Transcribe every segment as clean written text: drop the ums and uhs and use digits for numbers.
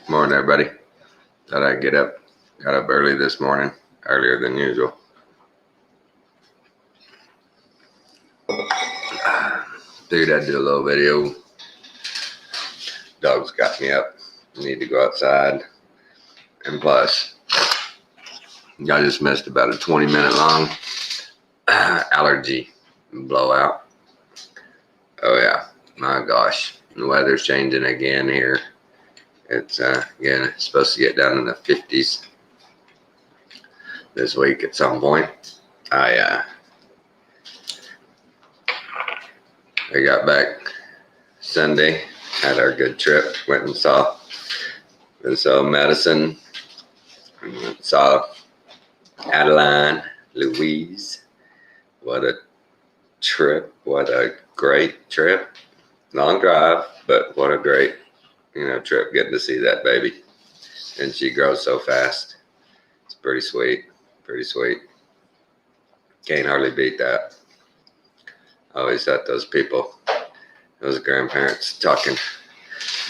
Morning, everybody. Thought I'd get up. Got up early this morning, earlier than usual. Figured I'd do a little video. Dogs got me up. Need to go outside. And plus, I just missed about a 20-minute long allergy blowout. Oh yeah, my gosh. The weather's changing again here. It's again supposed to get down in the 50s this week at some point. I got back Sunday, had our good trip, went and saw Madison, saw Adeline, Louise. What a trip, what a great trip. Long drive, but what a great, trip, getting to see that baby. And she grows so fast. It's pretty sweet. Can't hardly beat that. I always thought those grandparents talking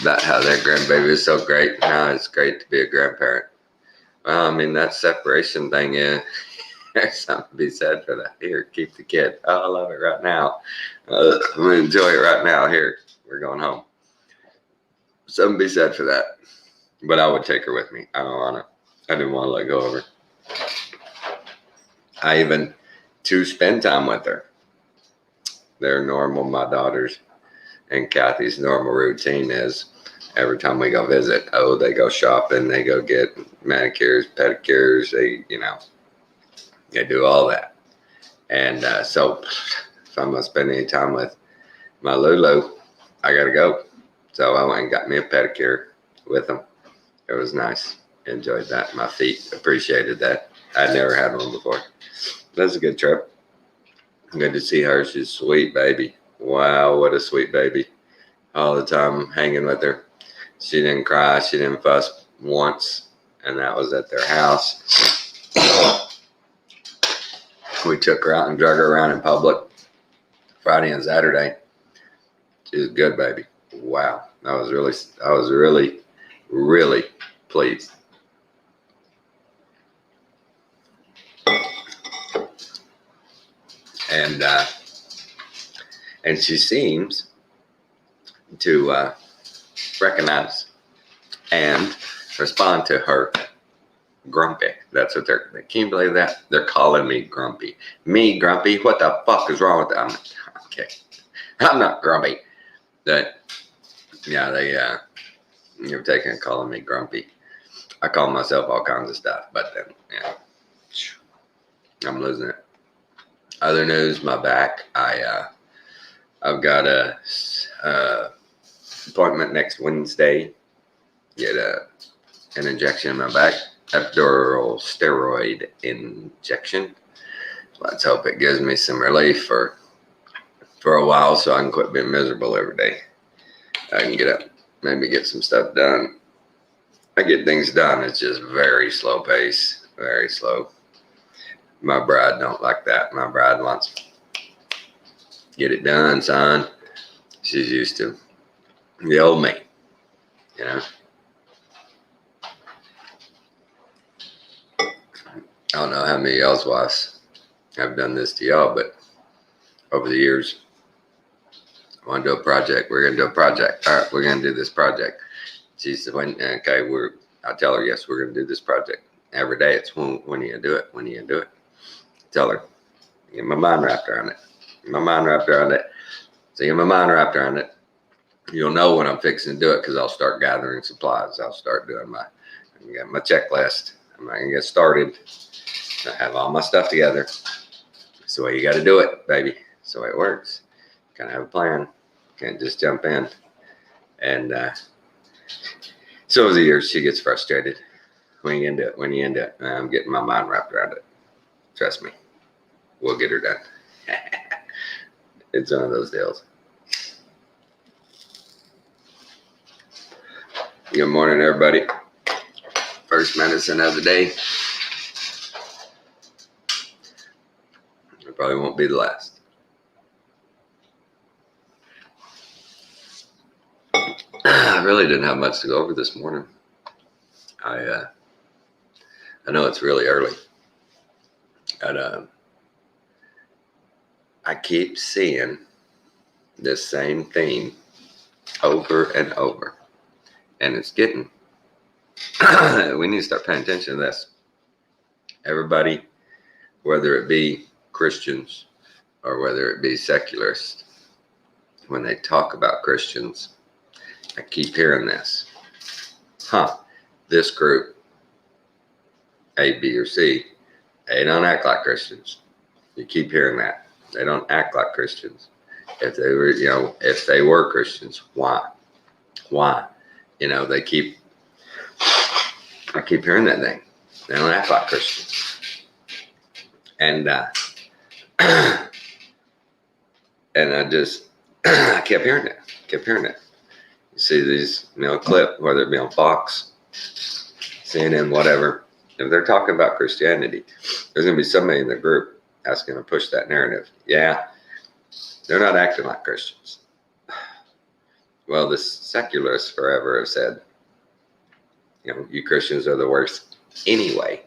about how their grandbaby is so great. Now it's great to be a grandparent. Well, I mean, that separation thing, there's something to be said for that. Here, keep the kid. Oh, I love it right now. I'm going to enjoy it right now. Here, we're going home. Something to be said for that. But I would take her with me. I didn't want to let go of her. I even to spend time with her. They're normal, my daughters and Kathy's normal routine is every time we go visit, they go shopping, they go get manicures, pedicures, they do all that. And so if I'm going to spend any time with my Lulu, I got to go. So I went and got me a pedicure with them. It was nice. Enjoyed that. My feet appreciated that. I'd never had one before. That was a good trip. Good to see her. She's a sweet baby. Wow, what a sweet baby. All the time hanging with her. She didn't cry. She didn't fuss once. And that was at their house. We took her out and drug her around in public Friday and Saturday. She's a good baby. Wow. I was really, really pleased. And she seems to recognize and respond to her grumpy. That's what can you believe that? They're calling me grumpy. Me grumpy? What the fuck is wrong with them? Okay. I'm not grumpy. They're taking and calling me grumpy. I call myself all kinds of stuff, but then, I'm losing it. Other news, my back. I've got a appointment next Wednesday. Get an injection in my back, epidural steroid injection. Let's hope it gives me some relief for a while, so I can quit being miserable every day. I can get up, maybe get some stuff done. I get things done. It's just very slow pace, very slow. My bride don't like that. My bride wants get it done, son. She's used to the old me, I don't know how many of y'all's wives have done this to y'all, but over the years, I want to do a project. We're going to do a project. All right, we're going to do this project. She said, okay, I tell her, yes, we're going to do this project. Every day it's when are you going to do it? When are you going to do it? Tell her, get my mind wrapped around it. So get my mind wrapped around it. You'll know when I'm fixing to do it because I'll start gathering supplies. I'll start doing my checklist. I'm not going to get started. I have all my stuff together. It's the way you got to do it, baby. It's the way it works. Kind of have a plan. Can't just jump in. And so over the years, she gets frustrated. When you end it, I'm getting my mind wrapped around it. Trust me. We'll get her done. It's one of those deals. Good morning, everybody. First medicine of the day. It probably won't be the last. I really didn't have much to go over this morning. I know it's really early, but I keep seeing this same theme over and over, and it's getting. We need to start paying attention to this. Everybody, whether it be Christians or whether it be secularists, when they talk about Christians, I keep hearing this. This group, A, B, or C, they don't act like Christians. You keep hearing that. They don't act like Christians. If they were, if they were Christians, why? Why? I keep hearing that thing. They don't act like Christians. And and I kept hearing it. You see these, clip, whether it be on Fox, CNN, whatever. If they're talking about Christianity, there's going to be somebody in the group that's going to push that narrative. Yeah, they're not acting like Christians. Well, the secularists forever have said, you Christians are the worst anyway.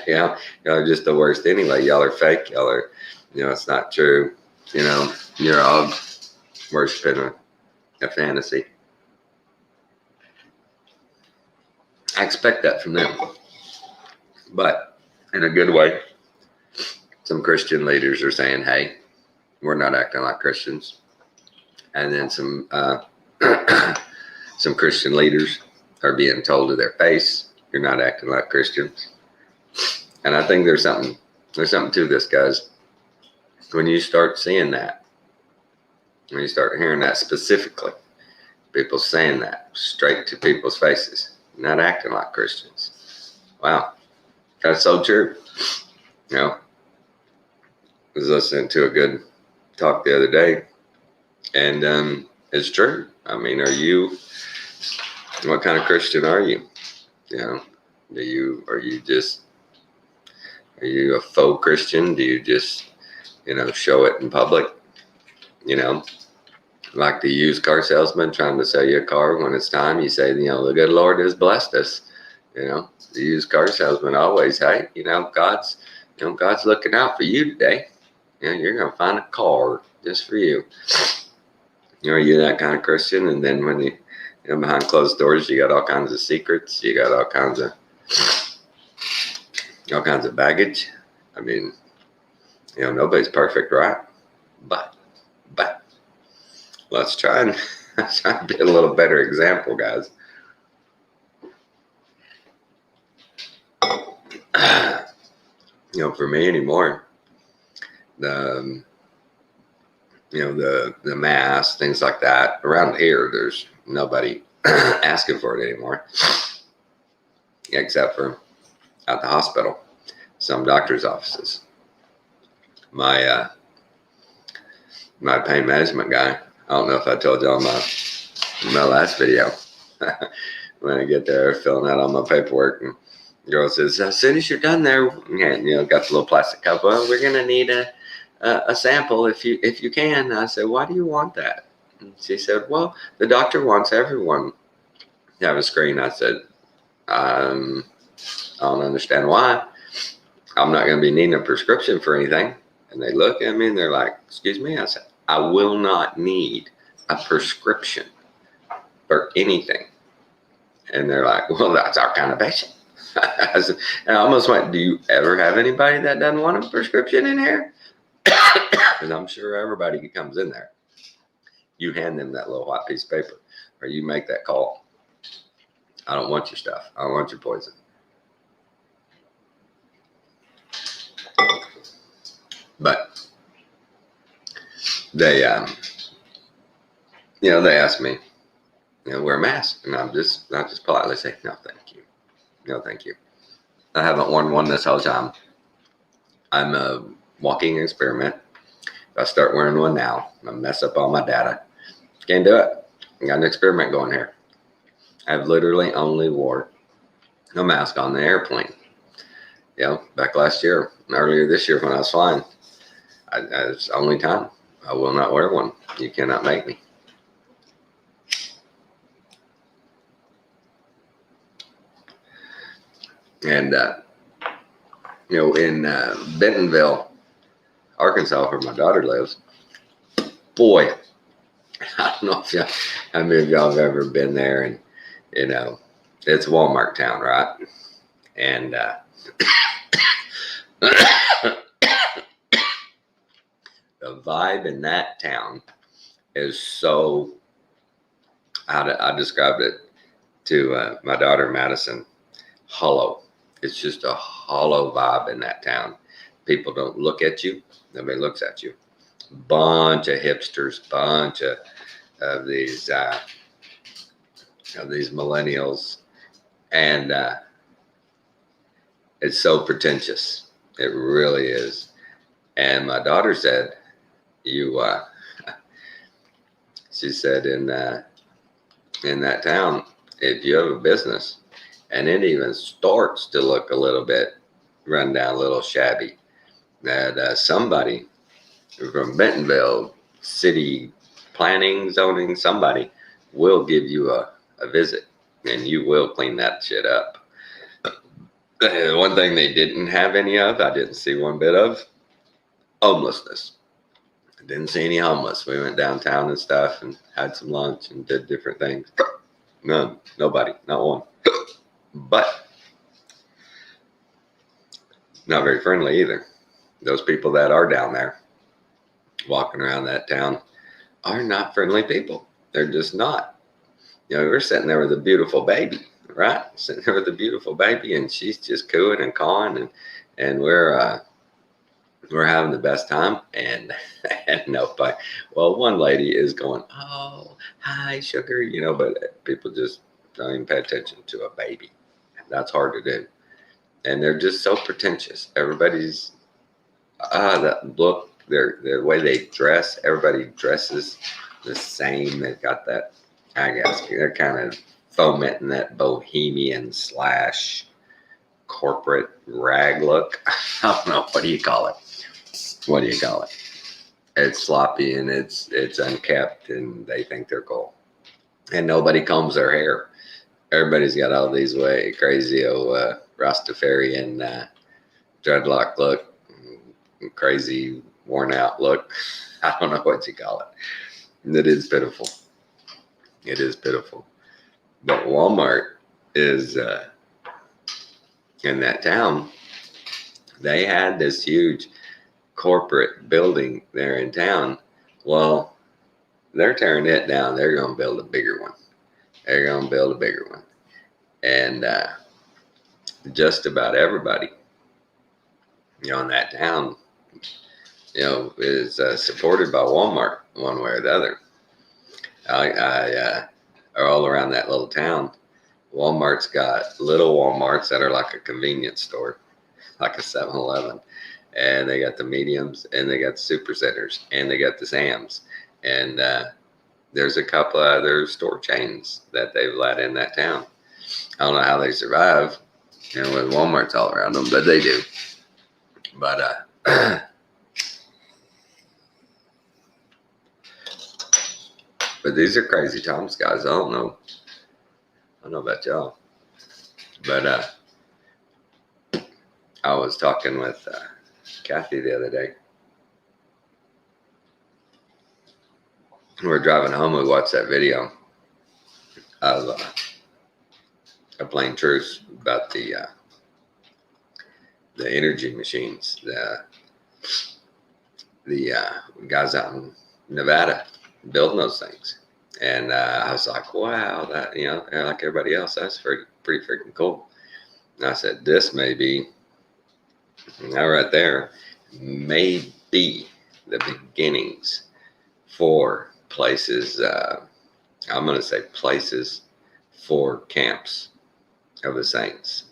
Y'all are just the worst anyway. Y'all are fake. Y'all are, it's not true. You're all worshiping a fantasy. I expect that from them. But in a good way, some Christian leaders are saying, hey, we're not acting like Christians. And then some Christian leaders are being told to their face, you're not acting like Christians. And I think there's something to this, guys. When you start seeing that, when you start hearing that specifically, people saying that straight to people's faces, not acting like Christians. Wow, that's so true. I was listening to a good talk the other day, and it's true. I mean, what kind of Christian are you? Are you a faux Christian? Do you just, show it in public? Like the used car salesman trying to sell you a car when it's time, you say, the good Lord has blessed us. The used car salesman always, hey, God's looking out for you today. You're going to find a car just for you. Are you that kind of Christian? And then when you behind closed doors, you got all kinds of secrets. You got all kinds of baggage. I mean, nobody's perfect, right? But let's try and be a little better example, guys. For me anymore, the mass, things like that. Around here, there's nobody asking for it anymore, except for at the hospital, some doctor's offices. My pain management guy, I don't know if I told y'all my last video. When I get there, filling out all my paperwork, and the girl says, as soon as you're done there, and, got the little plastic cup. Well, we're gonna need a sample if you can. I said, why do you want that? And she said, well, the doctor wants everyone to have a screen. I said, I don't understand why. I'm not going to be needing a prescription for anything. And they look at me and they're like, excuse me? I said, I will not need a prescription for anything. And they're like, well, that's our kind of patient. I said, and I almost went, do you ever have anybody that doesn't want a prescription in here? Because I'm sure everybody who comes in there, you hand them that little white piece of paper, or you make that call. I don't want your stuff. I don't want your poison. But they, they ask me, wear a mask, and I just politely say, no, thank you. No, thank you. I haven't worn one this whole time. I'm a walking experiment. If I start wearing one now, I'm gonna mess up all my data. Can't do it. I got an experiment going here. I've literally only wore a mask on the airplane. Back last year, earlier this year when I was flying, it's the only time I will not wear one. You cannot make me. And, in Bentonville, Arkansas, where my daughter lives, boy, I don't know how many of y'all have ever been there, and, it's Walmart town, right? And the vibe in that town is so, I described it to my daughter Madison, hollow. It's just a hollow vibe in that town. People don't look at you. Nobody looks at you. Bunch of hipsters, bunch of these millennials, and it's so pretentious. It really is. And my daughter said, she said in that town, if you have a business and it even starts to look a little bit run down, a little shabby, that somebody from Bentonville city planning, zoning, somebody will give you a visit, and you will clean that shit up. One thing they didn't have any of, I didn't see one bit of, homelessness. I didn't see any homeless. We went downtown and stuff and had some lunch and did different things. None, nobody, not one. But not very friendly either. Those people that are down there walking around that town are not friendly people. They're just not. We're sitting there with a beautiful baby, right? Sitting there with a beautiful baby, and she's just cooing and cawing, and we're having the best time, and nobody. Well, one lady is going, "Oh, hi, sugar," but people just don't even pay attention to a baby. That's hard to do, and they're just so pretentious. Everybody's that look, the way they dress. Everybody dresses the same. They've got that. I guess they're kind of fomenting that bohemian / corporate rag look. I don't know. What do you call it? What do you call it? It's sloppy and it's unkept, and they think they're cool. And nobody combs their hair. Everybody's got all these crazy old Rastafarian dreadlock look, crazy worn out look. I don't know what you call it. It is pitiful. It is pitiful. But Walmart is in that town. They had this huge corporate building there in town. Well, they're tearing it down. They're going to build a bigger one. And just about everybody, in that town, is supported by Walmart one way or the other. Are all around that little town. Walmart's got little Walmarts that are like a convenience store, like a 7-Eleven. And they got the mediums, and they got the super centers, and they got the Sam's. And there's a couple of other store chains that they've let in that town. I don't know how they survive, with Walmarts all around them, but they do. But but these are crazy times, guys. I don't know about y'all, but I was talking with Kathy the other day. We were driving home. We watched that video of a plain truth about the energy machines, the guys out in Nevada building those things. And I was like, wow, that, like everybody else, that's pretty freaking cool. And I said, this may be, right there, may be the beginnings for places, I'm going to say places for camps of the saints.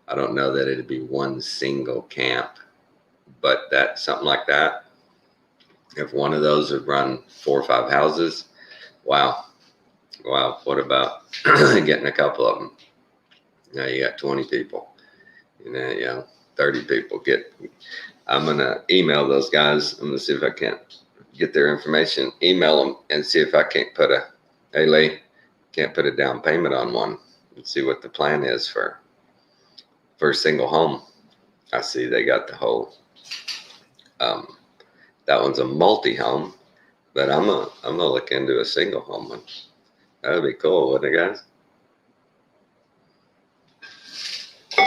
I don't know that it'd be one single camp, but that something like that. If one of those would run 4 or 5 houses, wow. What about getting a couple of them? Now you got 20 people, 30 people. I'm going to email those guys. I'm going to see if I can't get their information, email them, and see if I can't put a down payment on one, and see what the plan is for for a single home. I see they got the whole, that one's a multi-home, but I'm gonna look into a single home one. That would be cool, wouldn't it, guys?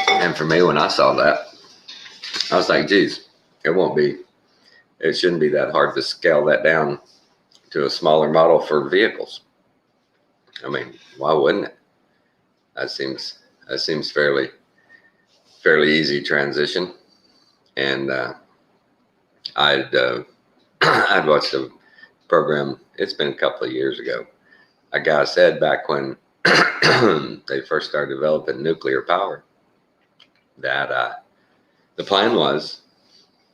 And for me, when I saw that, I was like, geez, it shouldn't be that hard to scale that down to a smaller model for vehicles. I mean, why wouldn't it? That seems fairly easy transition. And I'd I'd watched a program. It's been a couple of years ago. A guy said back when they first started developing nuclear power that the plan was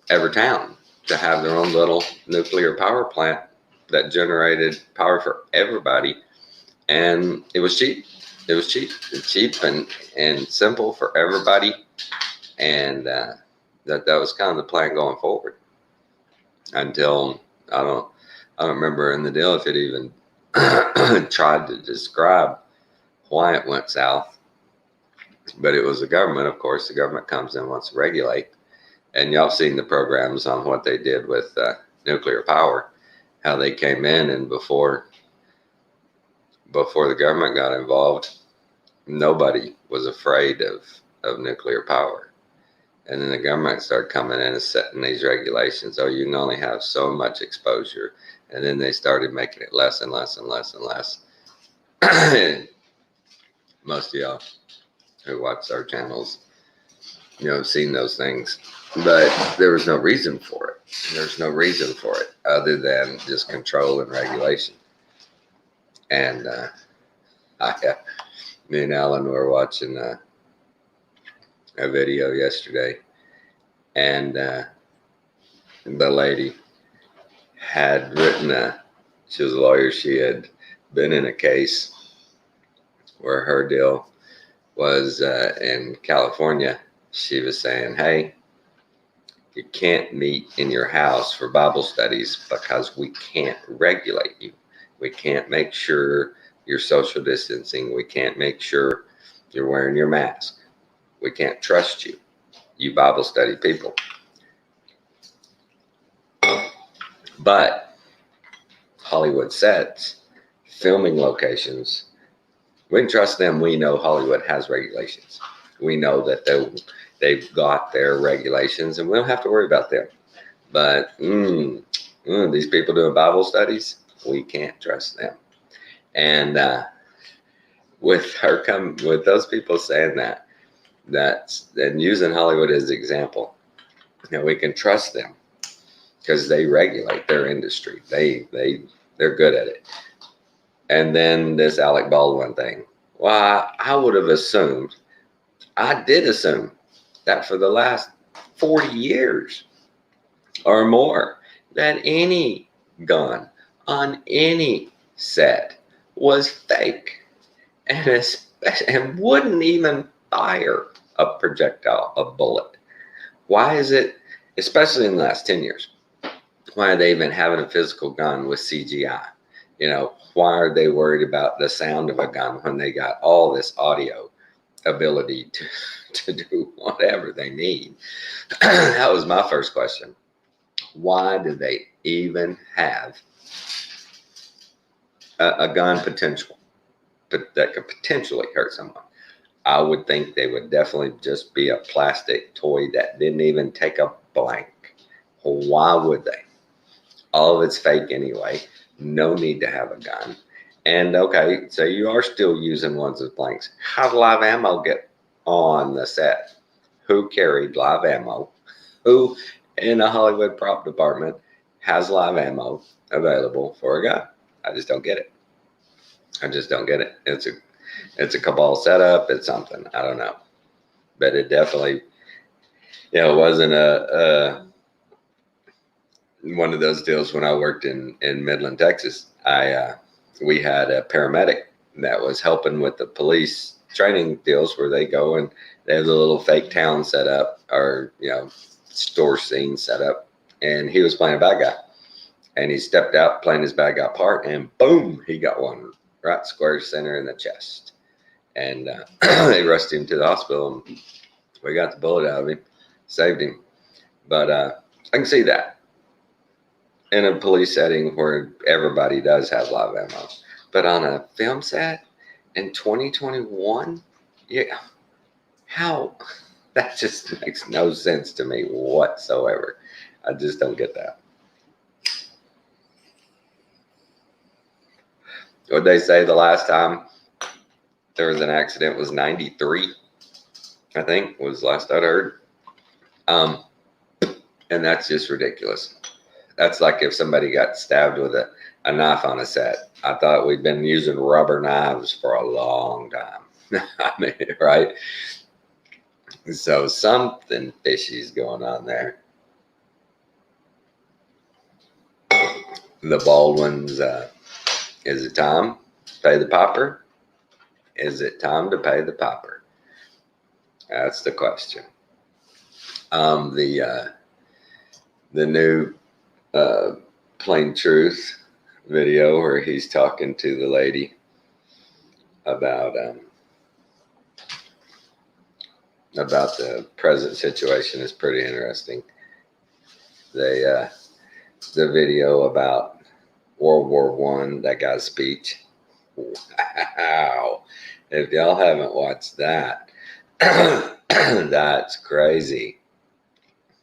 every town to have their own little nuclear power plant that generated power for everybody, and it was cheap. It was cheap and simple for everybody, and that was kind of the plan going forward. Until I don't remember in the deal if it even tried to describe why it went south, but it was the government. Of course, the government comes in and wants to regulate, and y'all seen the programs on what they did with nuclear power, how they came in, and before the government got involved, nobody was afraid of nuclear power. And then the government started coming in and setting these regulations. Oh, you can only have so much exposure. And then they started making it less and less and less and less. Most of y'all who watch our channels, have seen those things. But there was no reason for it. There's no reason for it other than just control and regulation. And me and Alan were watching a video yesterday, and the lady had written she was a lawyer. She had been in a case where her deal was in California. She was saying, hey, you can't meet in your house for Bible studies because we can't regulate you. We can't make sure you're social distancing. We can't make sure you're wearing your mask. We can't trust you, you Bible study people. But Hollywood sets, filming locations, we can trust them. We know Hollywood has regulations. We know that they've got their regulations, and we don't have to worry about them. But these people doing Bible studies, we can't trust them. And with those people saying and using Hollywood as an example, we can trust them because they regulate their industry. They're good at it. And then this Alec Baldwin thing. Well, I would have assumed, I did assume that for the last 40 years or more, that any gun on any set was fake and wouldn't even fire a projectile, a bullet. Why is it, especially in the last 10 years, why are they even having a physical gun with CGI? Why are they worried about the sound of a gun when they got all this audio ability to do whatever they need? That was my first question. Why do they even have a gun potential that could potentially hurt someone? I would think they would definitely just be a plastic toy that didn't even take a blank. Why would they? All of it's fake anyway. No need to have a gun. And okay, so you are still using ones as blanks. How did live ammo get on the set? Who carried live ammo? Who in a Hollywood prop department has live ammo available for a gun? I just don't get it. It's a cabal setup. It's something. I don't know. But it definitely, it wasn't one of those deals. When I worked in Midland, Texas, we had a paramedic that was helping with the police training deals where they go and they have a little fake town set up, or store scene set up, and he was playing a bad guy, and he stepped out playing his bad guy part, and boom, he got one right square center in the chest, and they rushed him to the hospital, We got the bullet out of him, saved him. But I can see that in a police setting where everybody does have live ammo. But on a film set in 2021, yeah, how? That just makes no sense to me whatsoever. I just don't get that. What they say the last time there was an accident was 93, I think, was the last I'd heard. And that's just ridiculous. That's like if somebody got stabbed with a knife on a set. I thought we'd been using rubber knives for a long time. I mean, right? So something fishy's going on there. The Baldwins, is it time to pay the piper? Is it time to pay the piper? That's the question. The new Plain Truth video where he's talking to the lady about the present situation is pretty interesting. The video about World War I, that guy's speech. Wow! If y'all haven't watched that, that's crazy.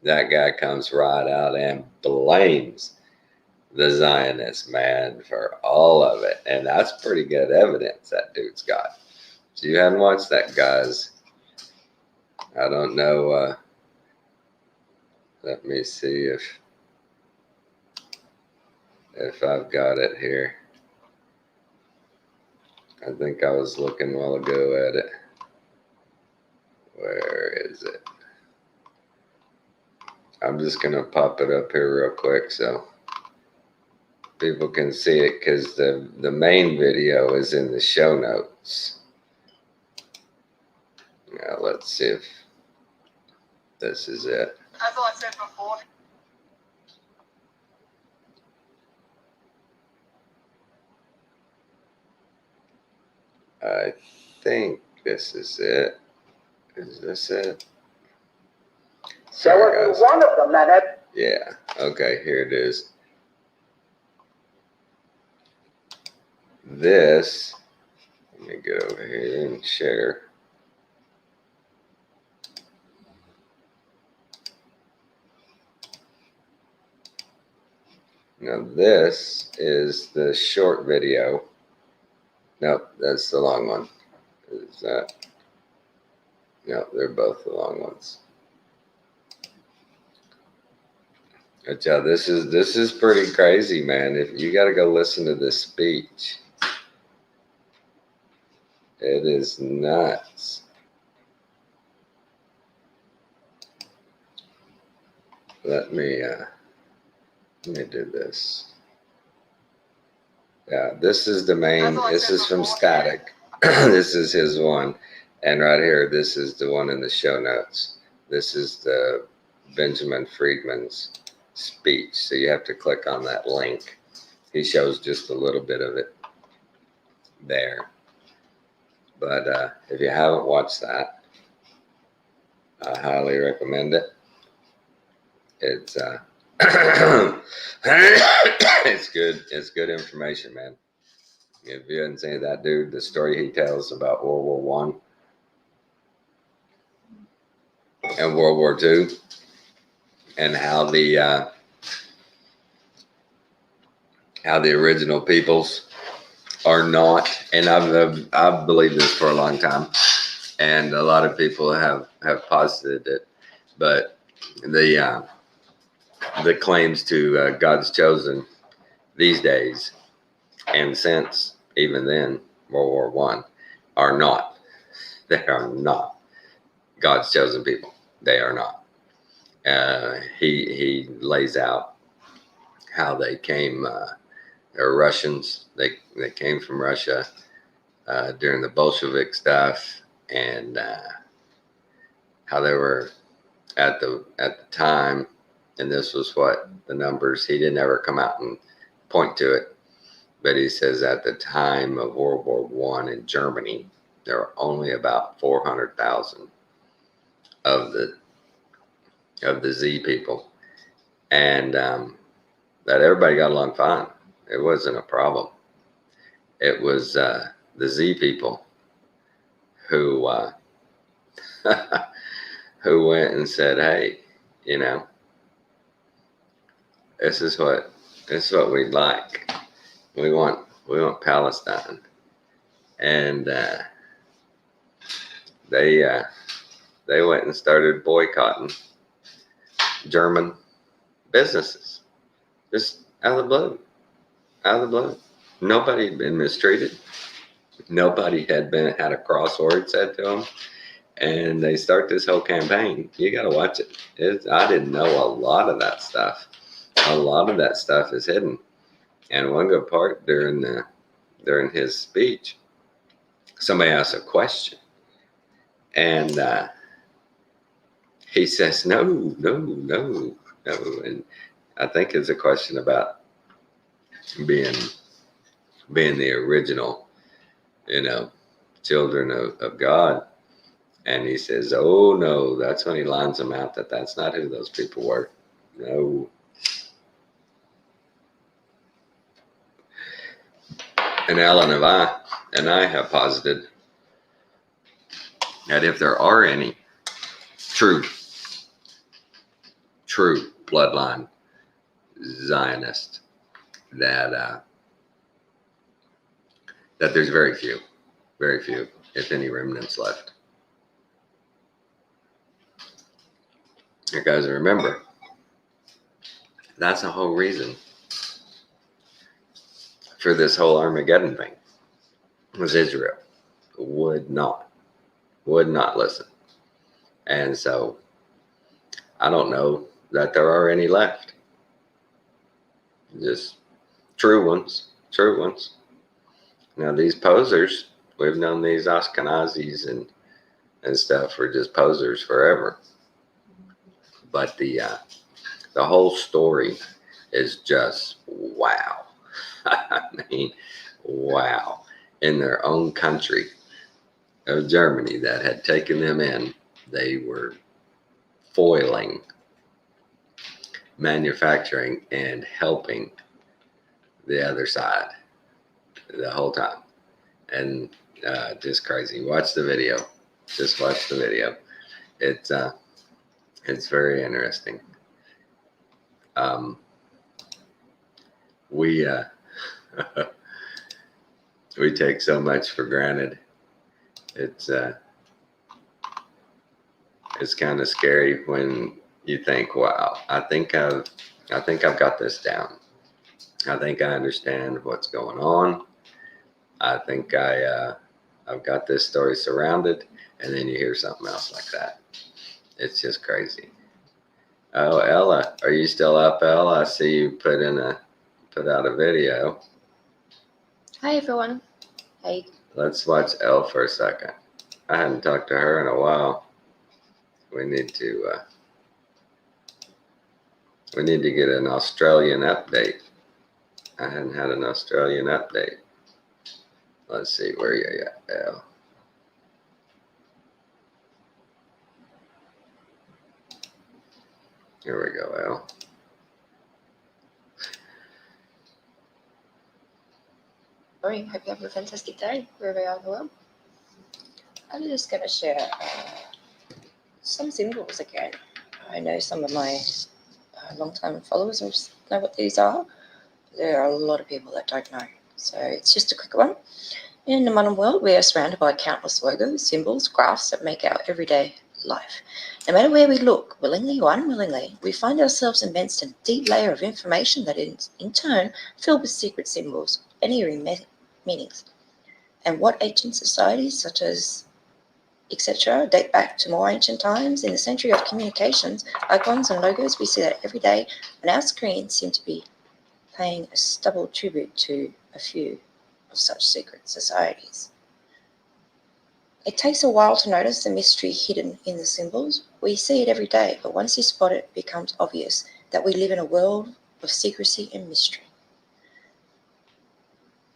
That guy comes right out and blames the Zionists, man, for all of it. And that's pretty good evidence that dude's got. So you hadn't watched that, guys. I don't know. Let me see if I've got it here. I think I was looking a while ago at it. Where is it? I'm just going to pop it up here real quick so people can see it, because the main video is in the show notes. Now let's see if this is it. As I said before. I think this is it. Is this it? There was one of them that had. Yeah. Okay, here it is. This, let me get over here and share. Now this is the short video. Nope, that's the long one. Is that? No, they're both the long ones. But yeah, this is pretty crazy, man. If you got to go listen to this speech, it is nuts. Let me do this. Yeah, this is the main. This is from Static. This is his one, and right here, this is the one in the show notes. This is the Benjamin Friedman's speech. So you have to click on that link. He shows just a little bit of it there. But if you haven't watched that, I highly recommend it. It's it's good. It's good information, man. If you hadn't seen that dude, the story he tells about World War I and World War II, and how the original peoples are not, and I've believed this for a long time, and a lot of people have posited it, but the claims to God's chosen these days and since even then World War I are not. They are not God's chosen people. They are not. He lays out how they came. They're Russians. They came from Russia during the Bolshevik stuff, and how they were at the time. And this was what the numbers. He didn't ever come out and point to it, but he says at the time of World War I in Germany, there were only about 400,000 of the Z people, and that everybody got along fine. It wasn't a problem. It was the Z people who who went and said, "Hey, you know, this is what we'd like. We want Palestine," and they went and started boycotting German businesses, just out of the blue, out of the blue. Nobody had been mistreated. Nobody had had a cross word said to them, and they start this whole campaign. You got to watch it. I didn't know a lot of that stuff. A lot of that stuff is hidden. And one good part during his speech, somebody asked a question, and he says, "No, no, no, no," and I think it's a question about being the original, children of God. And he says, "Oh no," that's when he lines them out that's not who those people were. No. And Alan and I have posited that if there are any true bloodline Zionists, that there's very few, if any, remnants left. You guys remember, that's the whole reason for this whole Armageddon thing, was Israel would not listen. And so I don't know that there are any left. Just true ones. Now these posers, we've known these Ashkenazis and stuff were just posers forever. But the whole story is just wow. I mean, wow. In their own country of Germany that had taken them in, they were foiling manufacturing and helping the other side the whole time. And just crazy. Watch the video. Just watch the video. It's very interesting. We we take so much for granted. It's kind of scary when you think, "Wow, I think I've got this down. I think I understand what's going on. I think I've got this story surrounded," and then you hear something else like that. It's just crazy. Oh, Ella, are you still up, Ella? I see you put out a video. Hi everyone. Hey. Let's watch Elle for a second. I hadn't talked to her in a while. We need to get an Australian update. I hadn't had an Australian update. Let's see where you at, Elle. Here we go, Elle. Morning. Hope you have a fantastic day wherever you are in the world. I'm just going to share some symbols again. I know some of my long-time followers will know what these are. There are a lot of people that don't know. So it's just a quick one. In the modern world, we are surrounded by countless logos, symbols, graphs that make our everyday life. No matter where we look, willingly or unwillingly, we find ourselves immersed in a deep layer of information that is, in turn, filled with secret symbols and eerie meanings. And what ancient societies, such as etc., date back to more ancient times. In the century of communications, icons and logos we see that every day on our screens seem to be paying a stubble tribute to a few of such secret societies. It takes a while to notice the mystery hidden in the symbols. We see it every day, but once you spot it, it becomes obvious that we live in a world of secrecy and mystery.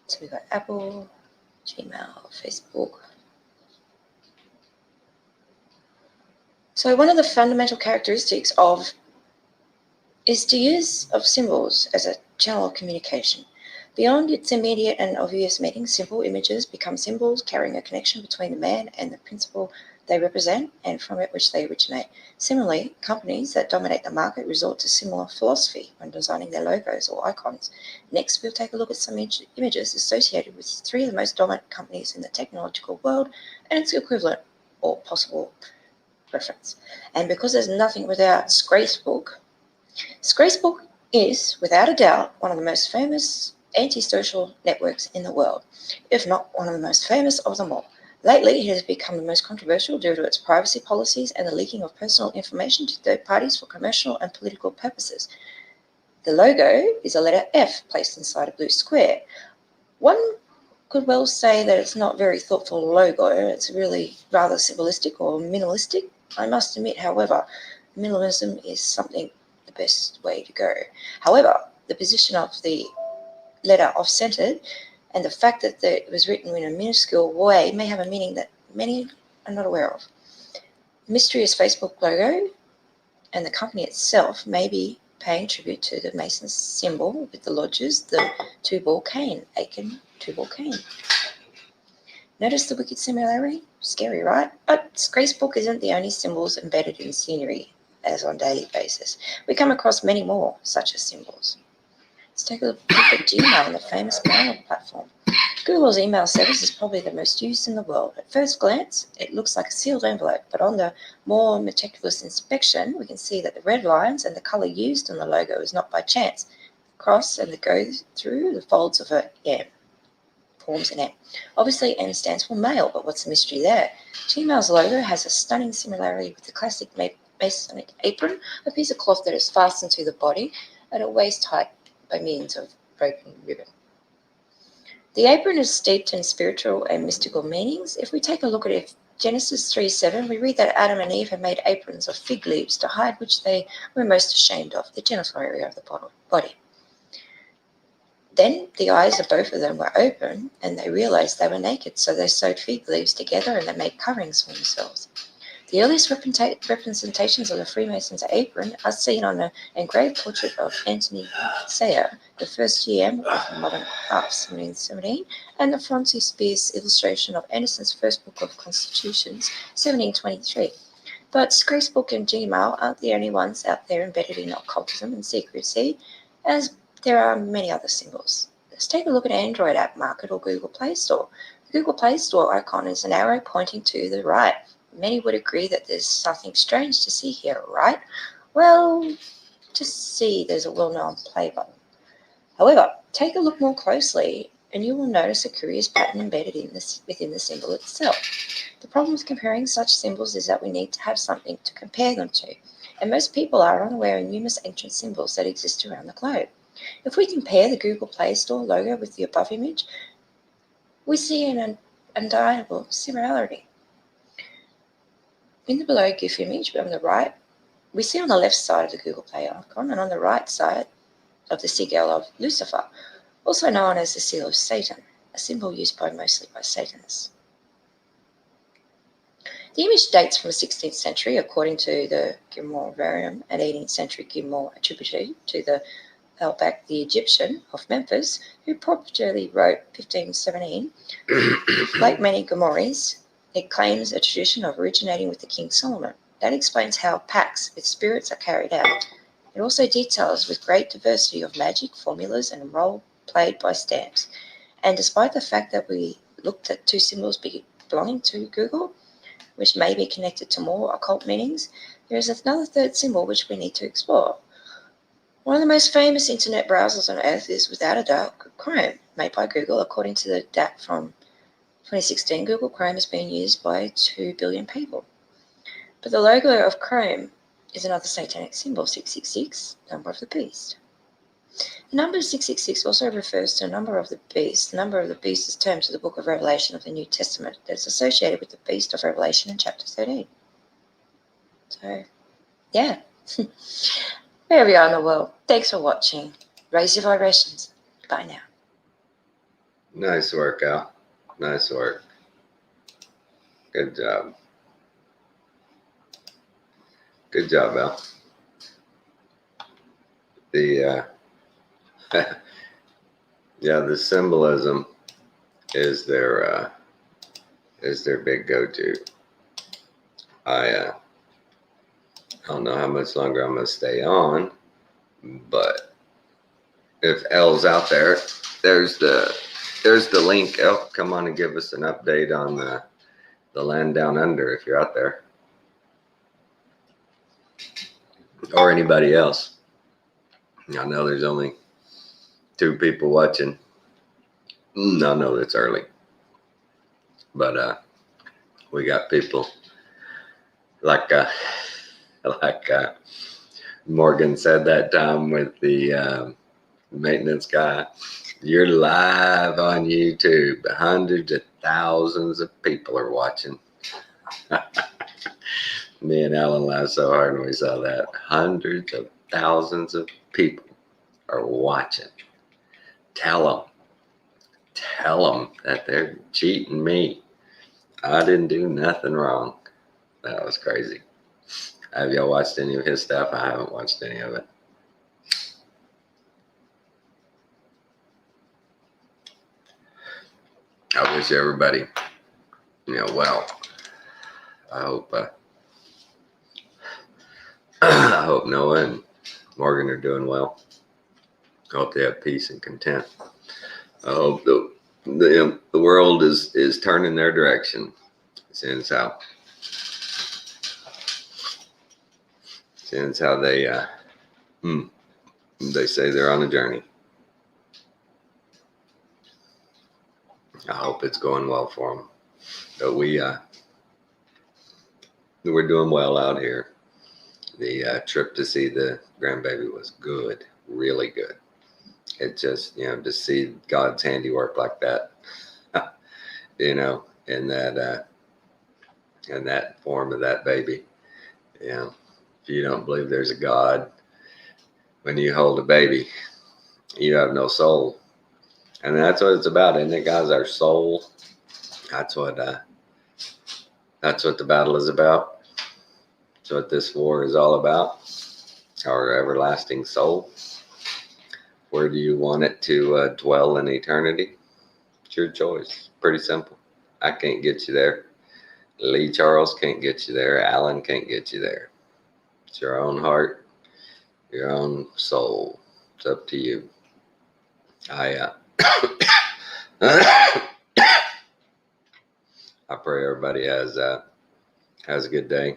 So we've got Apple, Gmail, Facebook, So one of the fundamental characteristics is the use of symbols as a channel of communication. Beyond its immediate and obvious meaning, simple images become symbols carrying a connection between the man and the principle they represent and from which they originate. Similarly, companies that dominate the market resort to similar philosophy when designing their logos or icons. Next, we'll take a look at some images associated with three of the most dominant companies in the technological world and its equivalent or possible reference. And because there's nothing without Scrapebook is, without a doubt, one of the most famous anti-social networks in the world, if not one of the most famous of them all. Lately, it has become the most controversial due to its privacy policies and the leaking of personal information to third parties for commercial and political purposes. The logo is a letter F placed inside a blue square. One could well say that it's not a very thoughtful logo. It's really rather symbolistic or minimalistic. I must admit, however, minimalism is something the best way to go. However, the position of the letter off-centered and the fact that it was written in a minuscule way may have a meaning that many are not aware of. The mysterious Facebook logo and the company itself may be paying tribute to the Mason's symbol with the lodges, the two-ball cane, Aiken two-ball cane. Notice the wicked similarity? Scary, right? But Scrapebook isn't the only symbols embedded in scenery as on a daily basis. We come across many more such as symbols. Let's take a look at Gmail, the famous mail platform. Google's email service is probably the most used in the world. At first glance, it looks like a sealed envelope, but on the more meticulous inspection, we can see that the red lines and the color used on the logo is not by chance. Cross and it goes through the folds of a M. Forms an M. Obviously, M stands for mail, but what's the mystery there? Gmail's logo has a stunning similarity with the classic Masonic apron, a piece of cloth that is fastened to the body at a waist height by means of broken ribbon. The apron is steeped in spiritual and mystical meanings. If we take a look at it, Genesis 3:7, we read that Adam and Eve had made aprons of fig leaves to hide which they were most ashamed of, the genital area of the body. Then the eyes of both of them were open, and they realized they were naked, so they sewed fig leaves together and they made coverings for themselves. The earliest representations of the Freemason's apron are seen on an engraved portrait of Anthony Sayer, the first GM of modern art, 1717, and the frontispiece illustration of Anderson's first book of Constitutions, 1723. But Scrapebook and Gmail aren't the only ones out there embedded in occultism and secrecy, as there are many other symbols. Let's take a look at Android app market or Google Play Store. The Google Play Store icon is an arrow pointing to the right. Many would agree that there's something strange to see here, right? Well, just see there's a well-known play button. However, take a look more closely and you will notice a curious pattern embedded within the symbol itself. The problem with comparing such symbols is that we need to have something to compare them to, and most people are unaware of numerous ancient symbols that exist around the globe. If we compare the Google Play Store logo with the above image, we see an undeniable similarity. In the below GIF image on the right, we see on the left side of the Google Play icon and on the right side of the sigil of Lucifer, also known as the seal of Satan, a symbol used mostly by Satanists. The image dates from the 16th century, according to the Galore varium, an 18th century Galore attributed to the Elbak, the Egyptian of Memphis, who probably wrote 1517. Like many Gomorrahs, it claims a tradition of originating with the King Solomon. That explains how pacts with spirits are carried out. It also details with great diversity of magic, formulas, and role played by stamps. And despite the fact that we looked at two symbols belonging to Google, which may be connected to more occult meanings, there is another third symbol which we need to explore. One of the most famous internet browsers on earth is, without a doubt, Chrome, made by Google. According to the data from 2016, Google Chrome has been used by 2 billion people. But the logo of Chrome is another satanic symbol, 666, number of the beast. The number 666 also refers to the number of the beast. The number of the beast is termed to the book of Revelation of the New Testament that is associated with the beast of Revelation in chapter 13. So, yeah. Wherever you are in the world, thanks for watching. Raise your vibrations. Bye now. Nice work, Al. Nice work. Good job. Good job, Al. The yeah, the symbolism is their big go-to. I don't know how much longer I'm gonna stay on, but if L's out there, there's the link. L, come on and give us an update on the land down under if you're out there, or anybody else. I know there's only 2 people watching. I know it's early, but we got people like Morgan said that time with the maintenance guy. You're live on YouTube. Hundreds of thousands of people are watching. Me and Alan laughed so hard when we saw that. Hundreds of thousands of people are watching. Tell them that they're cheating me. I didn't do nothing wrong. That was crazy. Have y'all watched any of his stuff? I haven't watched any of it. I wish everybody, well. I hope I hope Noah and Morgan are doing well. I hope they have peace and content. I hope the world is turning their direction. Seeing how they say they're on a journey. I hope it's going well for them. But we're doing well out here. The trip to see the grandbaby was good, really good. It just, to see God's handiwork like that, in that form of that baby. If you don't believe there's a God, when you hold a baby, you have no soul. And that's what it's about, isn't it, guys? Our soul. That's what the battle is about. That's what this war is all about. Our everlasting soul. Where do you want it to dwell in eternity? It's your choice. Pretty simple. I can't get you there. Lee Charles can't get you there. Alan can't get you there. It's your own heart, your own soul. It's up to you. I pray everybody has a good day.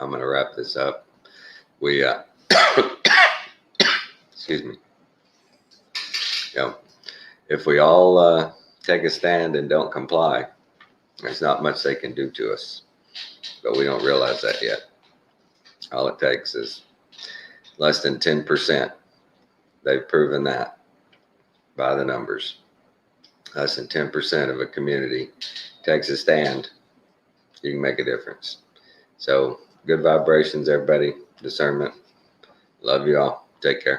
I'm gonna wrap this up. We excuse me. If we all take a stand and don't comply, there's not much they can do to us. But we don't realize that yet. All it takes is less than 10%. They've proven that by the numbers. Less than 10% of a community takes a stand. You can make a difference. So good vibrations, everybody. Discernment. Love you all. Take care.